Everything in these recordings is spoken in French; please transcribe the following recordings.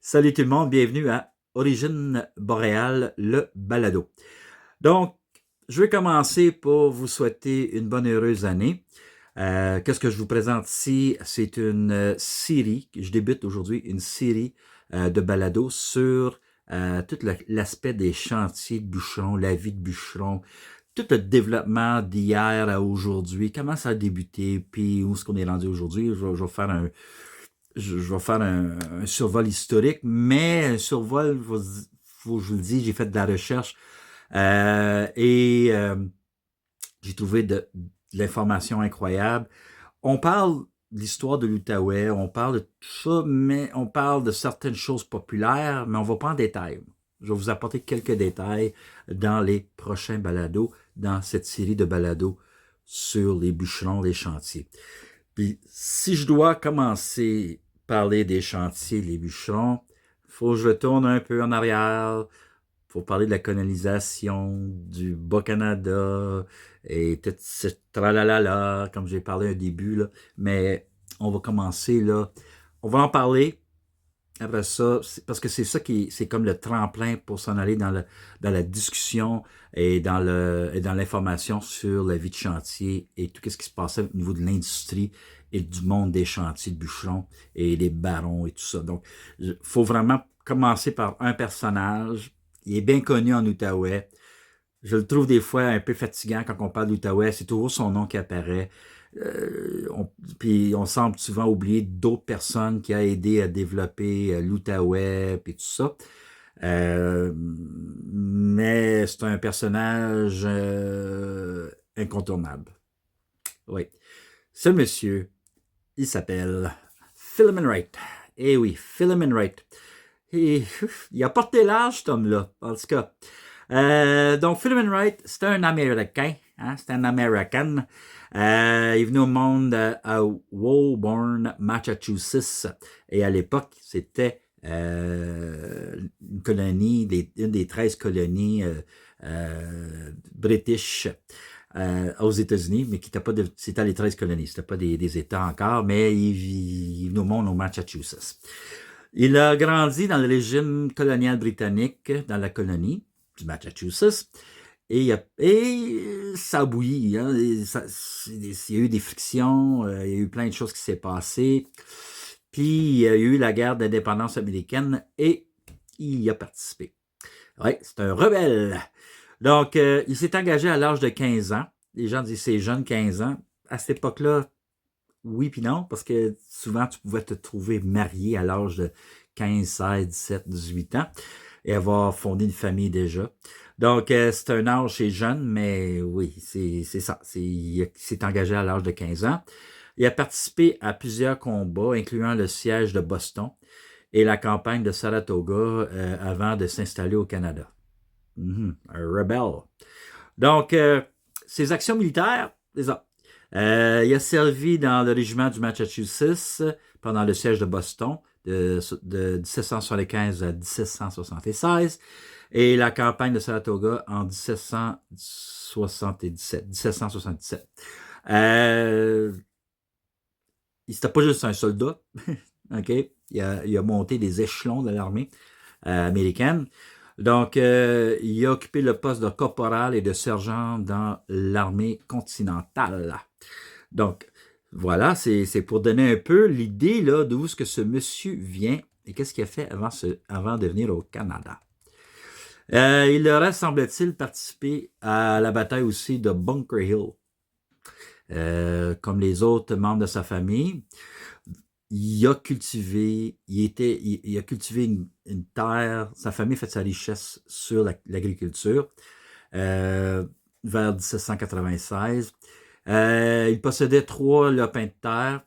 Salut tout le monde, bienvenue à Origine Boréale, le balado. Donc, je vais commencer pour vous souhaiter une bonne heureuse année. Qu'est-ce que je vous présente ici? C'est une série, je débute aujourd'hui une série de balados sur tout l'aspect des chantiers de bûcherons, la vie de bûcheron, tout le développement d'hier à aujourd'hui, comment ça a débuté, puis où est-ce qu'on est rendu aujourd'hui. Je vais faire un survol historique, mais un survol, faut que je vous le dise, j'ai fait de la recherche et j'ai trouvé de l'information incroyable. On parle de l'histoire de l'Outaouais, on parle de tout ça, mais on parle de certaines choses populaires, mais on ne va pas en détail. Je vais vous apporter quelques détails dans les prochains balados, dans cette série de balados sur les bûcherons, les chantiers. Puis, si je dois commencer à parler des chantiers, les bûcherons, il faut que je retourne un peu en arrière. Il faut parler de la colonisation du Bas-Canada et tout ce tralalala, comme j'ai parlé au début, là. Mais on va commencer, là. On va en parler. Après ça, parce que c'est ça c'est comme le tremplin pour s'en aller dans la discussion et dans l'information sur la vie de chantier et tout ce qui se passait au niveau de l'industrie et du monde des chantiers de bûcherons et des barons et tout ça. Donc, il faut vraiment commencer par un personnage. Il est bien connu en Outaouais. Je le trouve des fois un peu fatigant quand on parle d'Outaouais. C'est toujours son nom qui apparaît. Puis on semble souvent oublier d'autres personnes qui a aidé à développer l'Outaouais et tout ça. Mais c'est un personnage incontournable. Oui. Ce monsieur, il s'appelle Philemon Wright. Eh oui, Philemon Wright. Et, il a porté l'âge, cet homme-là, en tout cas. Donc, Philemon Wright, c'est un Américain. Hein, c'est un American. Il est venu au monde à Woburn, Massachusetts. Et à l'époque, c'était une colonie, une des 13 colonies british aux États-Unis, mais qui n'était pas c'était les 13 colonies, c'était pas des États encore, mais il est venu au monde au Massachusetts. Il a grandi dans le régime colonial britannique, dans la colonie du Massachusetts, et ça a bouilli. Hein, il y a eu des frictions, il y a eu plein de choses qui s'est passées. Puis il y a eu la guerre d'indépendance américaine et il y a participé. Oui, c'est un rebelle. Donc, il s'est engagé à l'âge de 15 ans. Les gens disent c'est jeune, 15 ans. À cette époque-là, oui puis non, parce que souvent, tu pouvais te trouver marié à l'âge de 15, 16, 17, 18 ans et avoir fondé une famille déjà. Donc, c'est un âge chez jeune, mais oui, c'est ça. Il s'est engagé à l'âge de 15 ans. Il a participé à plusieurs combats, incluant le siège de Boston et la campagne de Saratoga avant de s'installer au Canada. Un rebelle. Donc, ses actions militaires, c'est ça. Il a servi dans le régiment du Massachusetts pendant le siège de Boston de 1775 à 1776 et la campagne de Saratoga en 1777. C'était pas juste un soldat, ok? Il a monté des échelons de l'armée américaine. Donc, il a occupé le poste de corporal et de sergent dans l'armée continentale. Donc, voilà, c'est pour donner un peu l'idée là d'où est-ce que ce monsieur vient et qu'est-ce qu'il a fait avant de venir au Canada. Il aurait, semble-t-il, participé à la bataille aussi de Bunker Hill, comme les autres membres de sa famille. Il a cultivé une terre, sa famille a fait sa richesse sur l'agriculture vers 1796. Il possédait 3 lopins de terre.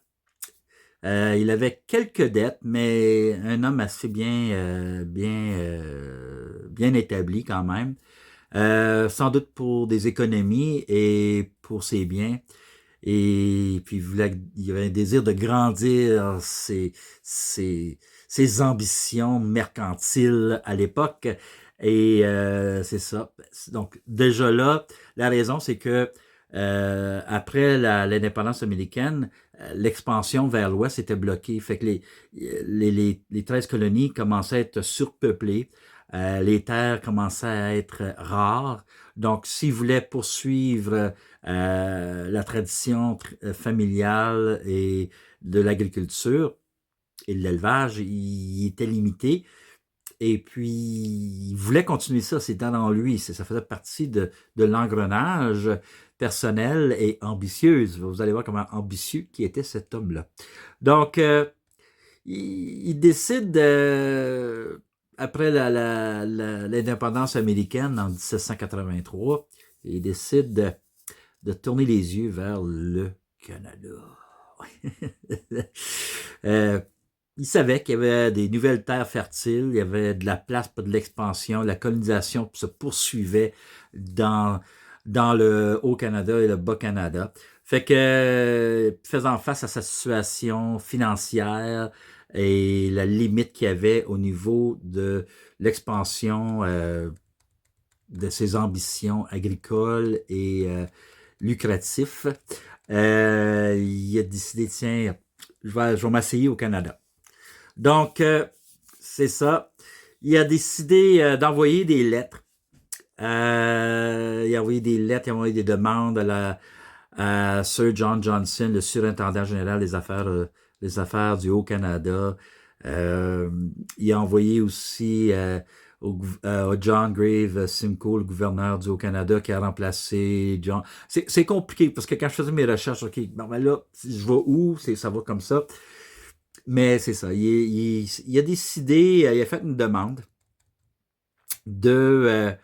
Il avait quelques dettes, mais un homme assez bien établi quand même. Sans doute pour des économies et pour ses biens. Et puis il avait un désir de grandir ses ambitions mercantiles à l'époque. Et c'est ça. Donc déjà là, la raison, c'est que après l'indépendance américaine, l'expansion vers l'ouest était bloquée. Fait que les 13 colonies commençaient à être surpeuplées. Les terres commençaient à être rares. Donc, s'ils voulaient poursuivre la tradition familiale et de l'agriculture et de l'élevage, il était limité. Et puis, il voulait continuer ça, c'était dans lui. Ça faisait partie de l'engrenage personnel et ambitieuse. Vous allez voir comment ambitieux qui était cet homme-là. Donc, il décide, après l'indépendance américaine en 1783, il décide de tourner les yeux vers le Canada. euh, il savait qu'il y avait des nouvelles terres fertiles, il y avait de la place pour de l'expansion, la colonisation se poursuivait dans le Haut-Canada et le Bas-Canada. Fait que, faisant face à sa situation financière et la limite qu'il y avait au niveau de l'expansion de ses ambitions agricoles et lucratives, il a décidé, tiens, je vais m'essayer au Canada. Donc, c'est ça. Il a décidé d'envoyer des lettres. Il a envoyé des lettres, il a envoyé des demandes à Sir John Johnson, le surintendant général des affaires du Haut-Canada. Il a envoyé aussi au John Grave Simcoe, le gouverneur du Haut-Canada, qui a remplacé John. C'est compliqué, parce que quand je faisais mes recherches, OK, bon, ben là, je vais où? Ça va comme ça. Mais c'est ça. Il a décidé, il a fait une demande de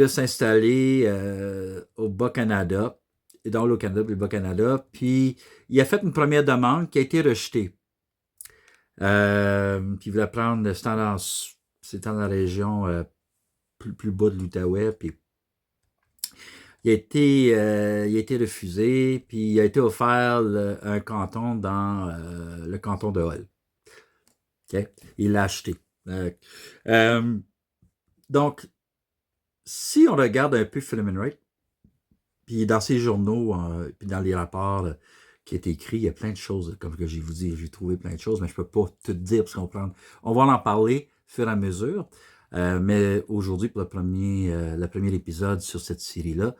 s'installer au Bas-Canada, dans le Canada, le Bas-Canada. Puis, il a fait une première demande qui a été rejetée. Puis, il voulait prendre, c'était dans la région plus bas de l'Outaouais. Puis, il a été refusé. Puis, il a été offert un canton dans le canton de Hull. Okay? Il l'a acheté. Donc, si on regarde un peu Philemon Wright, puis dans ses journaux, puis dans les rapports qui est écrit, il y a plein de choses, comme que je vous dis, j'ai trouvé plein de choses, mais je ne peux pas tout dire parce on va en parler au fur et à mesure. Mais aujourd'hui, pour le premier épisode sur cette série-là,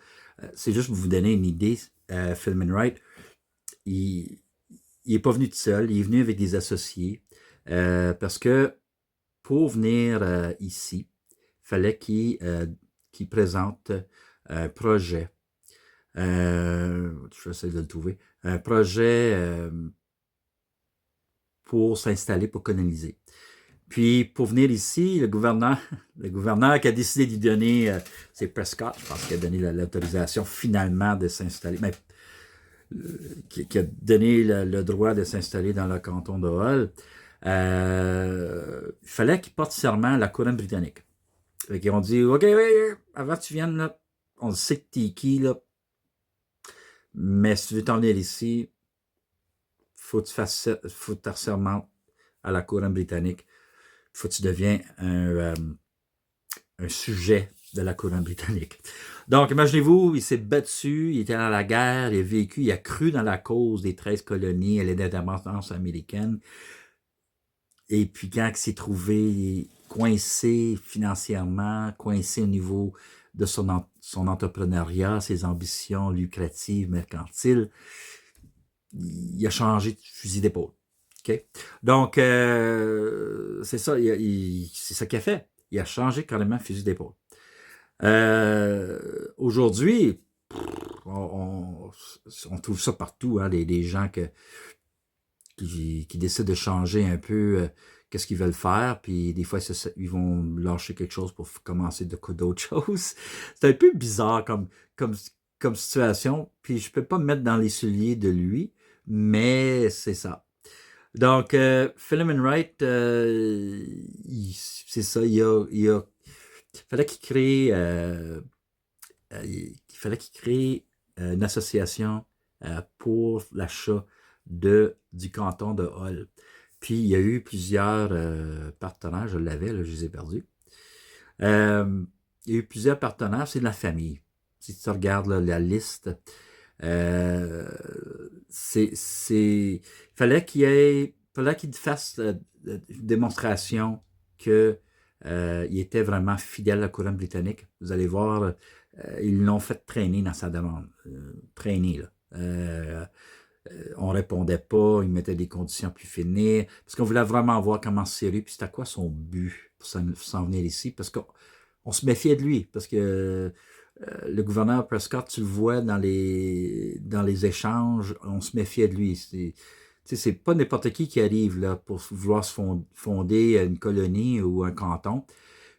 c'est juste pour vous donner une idée. Philemon Wright, il n'est pas venu tout seul, il est venu avec des associés, parce que pour venir ici, il fallait qu'il présente un projet. Je vais essayer de le trouver. Un projet pour s'installer, pour coloniser. Puis, pour venir ici, le gouverneur qui a décidé d'y donner, c'est Prescott, je pense, qui a donné l'autorisation finalement de s'installer, mais qui a donné le droit de s'installer dans le canton de Hull. Il fallait qu'il porte serment à la couronne britannique. Ils ont dit, OK, oui, avant que tu viennes, là, on sait que t'es qui, là, mais si tu veux t'en venir ici, faut que tu fasses serment à la couronne britannique. Faut que tu deviens un sujet de la couronne britannique. Donc, imaginez-vous, il s'est battu, il était dans la guerre, il a vécu, il a cru dans la cause des 13 colonies et l'indépendance américaine. Et puis, quand il s'est trouvé coincé financièrement, coincé au niveau de son entrepreneuriat, ses ambitions lucratives, mercantiles, il a changé de fusil d'épaule. Okay? Donc, c'est ça, c'est ça qu'il a fait. Il a changé carrément de fusil d'épaule. Aujourd'hui, on trouve ça partout, hein, des gens qui décident de changer un peu qu'est-ce qu'ils veulent faire, puis des fois, ils vont lâcher quelque chose pour commencer d'autres choses. C'est un peu bizarre comme situation, puis je peux pas me mettre dans les souliers de lui, mais c'est ça. Donc, Philemon Wright, c'est ça, il fallait qu'il crée, une association pour l'achat du canton de Hull. Puis, il y a eu plusieurs partenaires, je l'avais, là, je les ai perdus. Il y a eu plusieurs partenaires, c'est de la famille. si tu regardes là, la liste, euh, il fallait qu'il fasse une démonstration que il était vraiment fidèle à la couronne britannique. Vous allez voir, ils l'ont fait traîner dans sa demande. Traîner, là. On répondait pas, il mettait des conditions plus finir, parce qu'on voulait vraiment voir comment sérieux, puis c'était quoi son but pour s'en venir ici, parce qu'on se méfiait de lui, parce que le gouverneur Prescott, tu le vois dans les échanges, on se méfiait de lui. C'est pas n'importe qui arrive là pour vouloir se fonder une colonie ou un canton.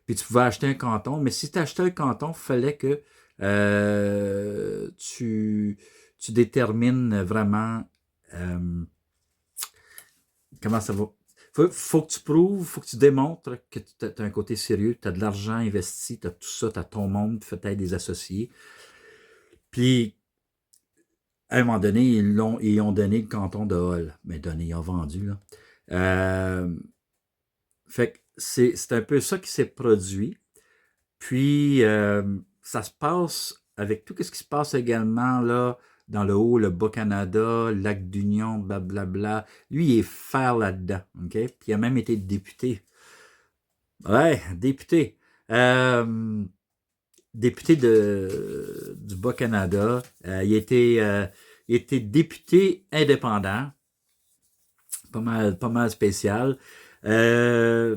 Puis tu pouvais acheter un canton, mais si tu achetais un canton, il fallait que euh, tu, tu détermines vraiment euh, comment ça va. Faut que tu prouves, faut que tu démontres que tu as un côté sérieux, tu as de l'argent investi, tu as tout ça, tu as ton monde, peut-être des associés. Puis, à un moment donné, ils ont donné le canton de Hull. Mais donné, ils ont vendu, là. Euh, fait que c'est un peu ça qui s'est produit. Puis, ça se passe avec tout ce qui se passe également là, dans le haut, le Bas-Canada, le lac d'Union, blablabla. Lui, il est fer là-dedans. OK? Puis, il a même été député. Ouais, député. Euh, député du Bas-Canada. Il était député indépendant. Pas mal spécial. Euh,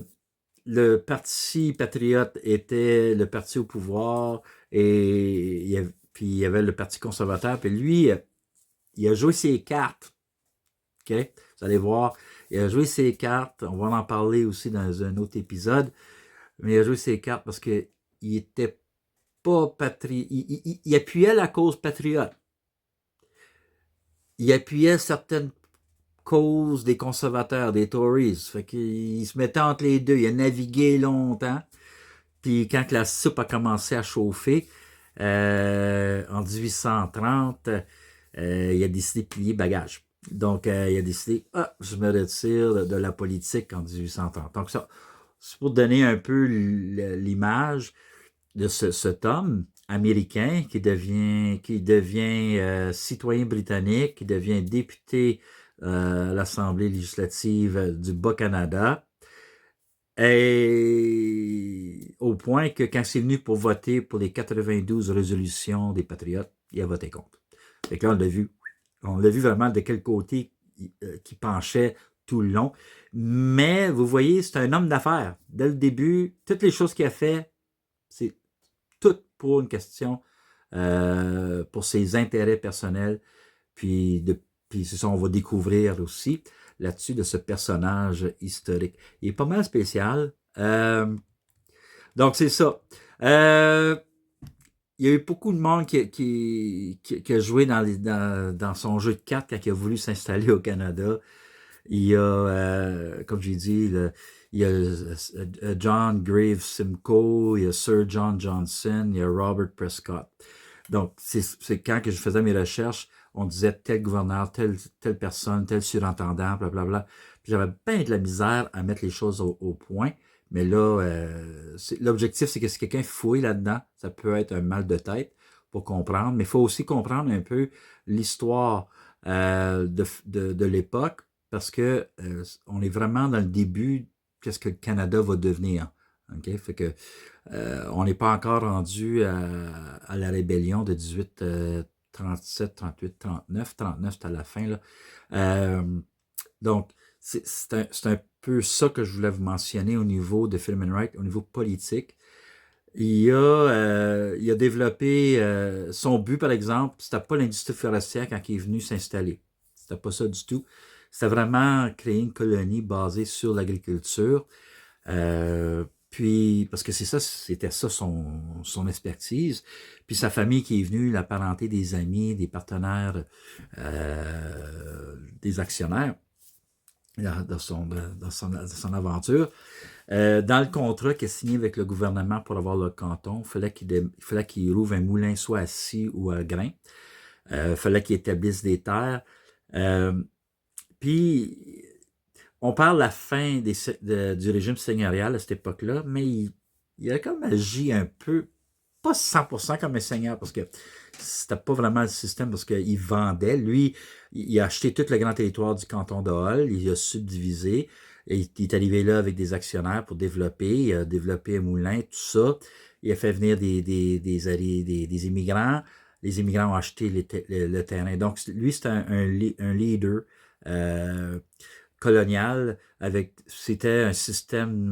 le Parti patriote était le parti au pouvoir et puis il y avait le Parti conservateur. Puis lui, il a joué ses cartes. OK? Vous allez voir, il a joué ses cartes. On va en parler aussi dans un autre épisode. Mais il a joué ses cartes parce qu'il était pas patriote. Il appuyait la cause patriote. Il appuyait certaines causes des conservateurs, des Tories. Fait qu'il se mettait entre les deux. Il a navigué longtemps. Puis quand la soupe a commencé à chauffer, en 1830, il a décidé de plier bagage. Donc, il a décidé, je me retire de la politique en 1830. Donc, ça, c'est pour donner un peu l'image de cet homme américain qui devient citoyen britannique, qui devient député à l'Assemblée législative du Bas-Canada, et au point que quand c'est venu pour voter pour les 92 résolutions des Patriotes, il a voté contre. Fait que là, on l'a vu vraiment de quel côté qui penchait tout le long. Mais vous voyez, c'est un homme d'affaires. Dès le début, toutes les choses qu'il a fait, c'est tout pour une question, pour ses intérêts personnels. Puis, puis c'est ça, on va découvrir aussi là-dessus de ce personnage historique. Il est pas mal spécial. Donc, c'est ça. Euh, il y a eu beaucoup de monde qui a joué dans son jeu de cartes quand il a voulu s'installer au Canada. Il y a, comme j'ai dit, il y a John Graves Simcoe, il y a Sir John Johnson, il y a Robert Prescott. Donc, c'est quand que je faisais mes recherches, on disait tel gouverneur, telle personne, tel surintendant, blablabla. Puis j'avais bien de la misère à mettre les choses au point. Mais là, l'objectif, c'est que si quelqu'un fouille là-dedans, ça peut être un mal de tête pour comprendre. Mais il faut aussi comprendre un peu l'histoire de l'époque parce que on est vraiment dans le début qu'est-ce que le Canada va devenir. OK? Fait que on n'est pas encore rendu à la rébellion de 1837, 38, 39. 39, c'est à la fin, là. Euh, donc, c'est un peu ça que je voulais vous mentionner au niveau de Philemon Wright, au niveau politique. Il a développé son but, par exemple, c'était pas l'industrie forestière quand il est venu s'installer. C'était pas ça du tout. C'était vraiment créer une colonie basée sur l'agriculture. Puis, parce que c'était ça son expertise. Puis sa famille qui est venue, la parenté des amis, des partenaires, des actionnaires dans son aventure. Dans le contrat qu'il a signé avec le gouvernement pour avoir le canton, il fallait qu'il rouvre un moulin soit à scie ou à grains. Il fallait qu'il établisse des terres. Euh, puis, on parle de la fin du régime seigneurial à cette époque-là, mais il a comme agi un peu pas 100% comme un seigneur, parce que c'était pas vraiment le système, parce qu'il vendait. Lui, il a acheté tout le grand territoire du canton de Hull, il a subdivisé, et il est arrivé là avec des actionnaires pour développer, il a développé un moulin, tout ça. Il a fait venir des immigrants. Les immigrants ont acheté le terrain. Donc, lui, c'est un leader colonial. C'était un système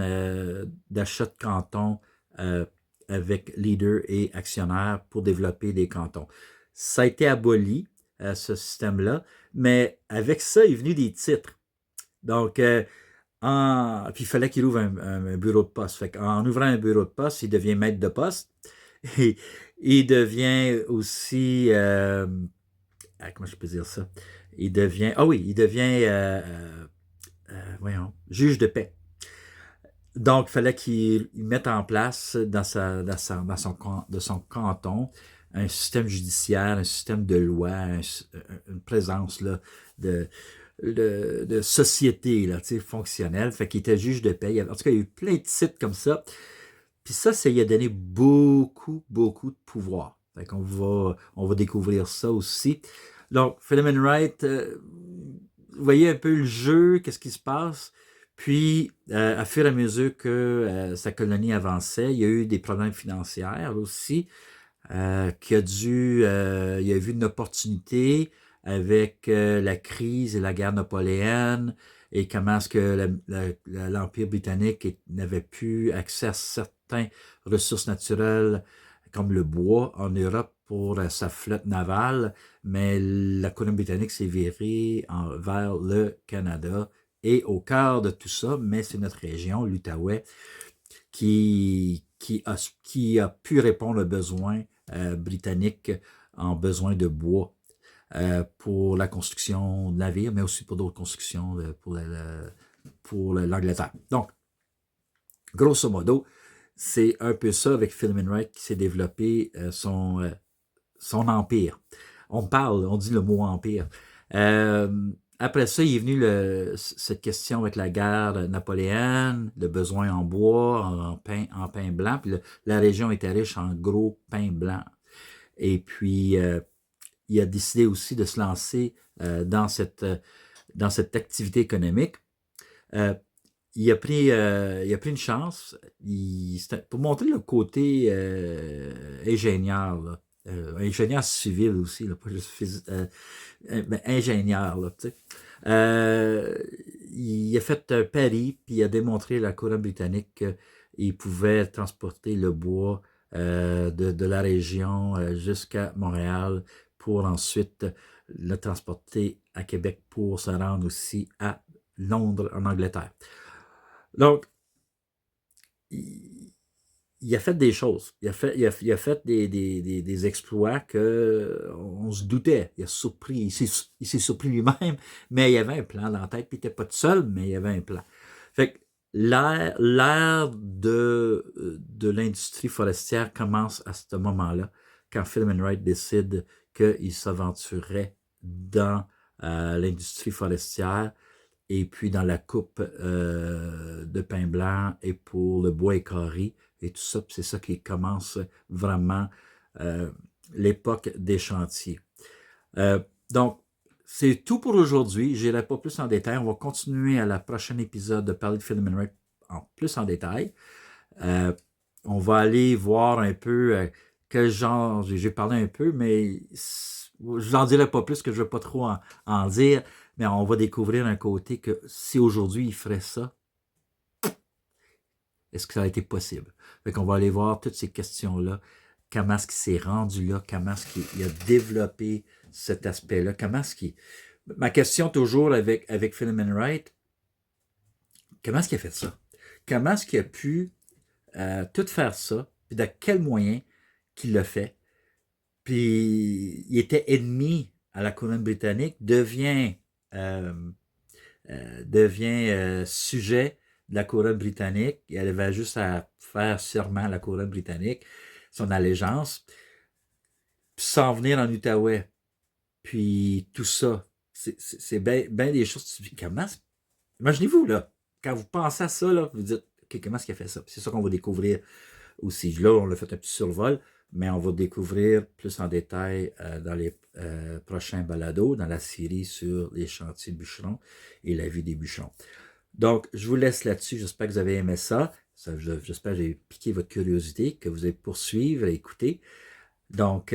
d'achat de cantons euh, avec leader et actionnaire pour développer des cantons. Ça a été aboli, ce système-là, mais avec ça est venu des titres. Donc, puis il fallait qu'il ouvre un bureau de poste. Fait en ouvrant un bureau de poste, il devient maître de poste. Et il devient aussi, comment je peux dire ça? Il devient, voyons, juge de paix. Donc, il fallait qu'il mette en place dans son canton un système judiciaire, un système de loi, une présence là, de société là, fonctionnelle. Fait qu'il était juge de paix. En tout cas, il y a eu plein de titres comme ça. Puis ça lui a donné beaucoup, beaucoup de pouvoir. Fait qu'on on va découvrir ça aussi. Donc, Philemon Wright, vous voyez un peu le jeu, qu'est-ce qui se passe. Puis, à fur et à mesure que sa colonie avançait, il y a eu des problèmes financiers aussi, il a vu une opportunité avec la crise et la guerre napoléenne et comment est-ce que l'Empire britannique n'avait plus accès à certaines ressources naturelles comme le bois en Europe pour sa flotte navale, mais la couronne britannique s'est virée vers le Canada. Et au cœur de tout ça, mais c'est notre région, l'Outaouais, qui a pu répondre aux besoins britanniques en besoin de bois pour la construction de navires, mais aussi pour d'autres constructions pour l'Angleterre. Donc, grosso modo, c'est un peu ça avec Philemon Wright qui s'est développé son empire. On dit le mot empire. Après ça, il est venu cette question avec la guerre napoléenne, le besoin en bois, en pain blanc, puis la région était riche en gros pain blanc. Et puis, il a décidé aussi de se lancer dans cette activité économique. Il a pris une chance pour montrer le côté ingénieur, là. Ingénieur civil aussi, là, pas juste mais ingénieur, là, tu sais. Il a fait un pari, puis il a démontré à la couronne britannique qu'il pouvait transporter le bois de la région jusqu'à Montréal pour ensuite le transporter à Québec pour se rendre aussi à Londres, en Angleterre. Donc, il a fait des choses. Il a fait des exploits qu'on se doutait. Il s'est surpris lui-même, mais il y avait un plan dans la tête, puis il n'était pas tout seul, mais il y avait un plan. Fait que l'ère de l'industrie forestière commence à ce moment-là, quand Philemon Wright décide qu'il s'aventurerait dans l'industrie forestière et puis dans la coupe de pain blanc et pour le bois équarri et tout ça. C'est ça qui commence vraiment l'époque des chantiers. Donc, c'est tout pour aujourd'hui. Je n'irai pas plus en détail. On va continuer à la prochaine épisode de parler de Philemon Wright plus en détail. On va aller voir un peu quel genre, j'ai parlé un peu, mais je n'en dirai pas plus, que je ne veux pas trop en dire, mais on va découvrir un côté que si aujourd'hui il ferait ça, est-ce que ça a été possible? Fait qu'on va aller voir toutes ces questions-là. Comment est-ce qu'il s'est rendu là? Comment est-ce qu'il a développé cet aspect-là? Comment est-ce qu'il... Ma question toujours avec Philemon Wright, comment est-ce qu'il a fait ça? Comment est-ce qu'il a pu tout faire ça? Puis de quels moyens qu'il l'a fait? Puis il était ennemi à la couronne britannique, devient sujet de la couronne britannique. Elle avait juste à faire serment à la couronne britannique, son allégeance, puis s'en venir en Outaouais. Puis tout ça, c'est bien des choses. Comment? Imaginez-vous, là, quand vous pensez à ça, là, vous dites, OK, comment est-ce qu'il a fait ça? C'est ça qu'on va découvrir aussi. Là, on l'a fait un petit survol, mais on va découvrir plus en détail dans les prochains balados, dans la série sur les chantiers bûcherons et la vie des bûcherons. Donc, je vous laisse là-dessus. J'espère que vous avez aimé ça. J'espère que j'ai piqué votre curiosité, que vous allez poursuivre et écouter. Donc,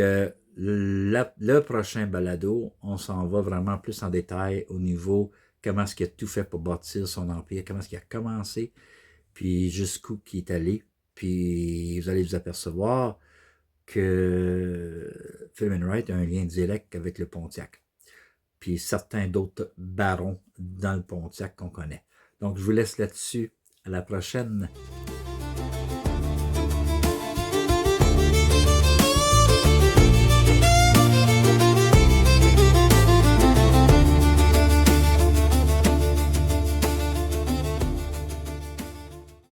le prochain balado, on s'en va vraiment plus en détail au niveau comment est-ce qu'il a tout fait pour bâtir son empire, comment est-ce qu'il a commencé, puis jusqu'où il est allé. Puis vous allez vous apercevoir que Philemon Wright a un lien direct avec le Pontiac. Puis certains d'autres barons dans le Pontiac qu'on connaît. Donc, je vous laisse là-dessus. À la prochaine.